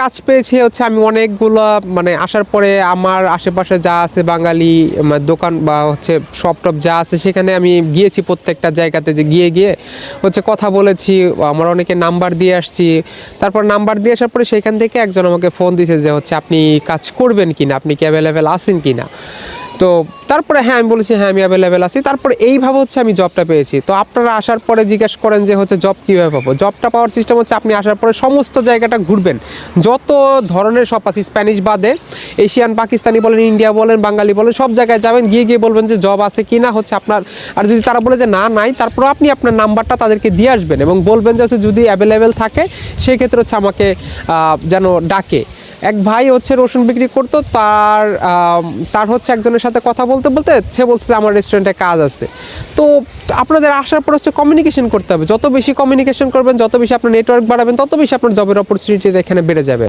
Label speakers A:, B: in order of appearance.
A: কাজ পেয়েছি হচ্ছে আমি অনেকগুলো মানে আসার পরে আমার আশেপাশে যা আছে বাঙালি দোকান বা হচ্ছে শপ টপ যা আছে সেখানে আমি গিয়েছি প্রত্যেকটা জায়গাতে, যে গিয়ে গিয়ে হচ্ছে কথা বলেছি, আমার অনেকে নাম্বার দিয়ে আসছি। তারপর নাম্বার দিয়ে আসার পরে সেখান থেকে একজন আমাকে ফোন দিয়েছে যে হচ্ছে আপনি কাজ করবেন কিনা, আপনি কি অ্যাভেলেবেল আছেন কিনা। তো তারপরে হ্যাঁ আমি বলেছি হ্যাঁ আমি অ্যাভেলেবেল আছি। তারপরে এইভাবে হচ্ছে আমি জবটা পেয়েছি। তো আপনারা আসার পরে জিজ্ঞেস করেন যে হচ্ছে জব কীভাবে পাবো। জবটা পাওয়ার সিস্টেম হচ্ছে আপনি আসার পরে সমস্ত জায়গাটা ঘুরবেন, যত ধরনের শপ আছে স্প্যানিশ বাদে, এশিয়ান, পাকিস্তানি বলেন, ইন্ডিয়া বলেন, বাঙালি বলেন, সব জায়গায় যাবেন, গিয়ে গিয়ে বলবেন যে জব আছে কি না হচ্ছে আপনার। আর যদি তারা বলে যে না নাই, তারপরে আপনি আপনার নাম্বারটা তাদেরকে দিয়ে আসবেন এবং বলবেন যে হচ্ছে যদি অ্যাভেলেবেল থাকে সেক্ষেত্রে হচ্ছে আমাকে যেন ডাকে। এক ভাই হচ্ছে রসুন বিক্রি করতো, তার হচ্ছে একজনের সাথে কথা বলতে বলতে সে বলছে যে আমার রেস্টুরেন্টে কাজ আছে। তো আপনাদের আসার পর হচ্ছে কমিউনিকেশন করতে হবে, যত বেশি কমিউনিকেশন করবেন, যত বেশি আপনার নেটওয়ার্ক বাড়াবেন, তত বেশি আপনার জবের অপরচুনিটি এখানে বেড়ে যাবে।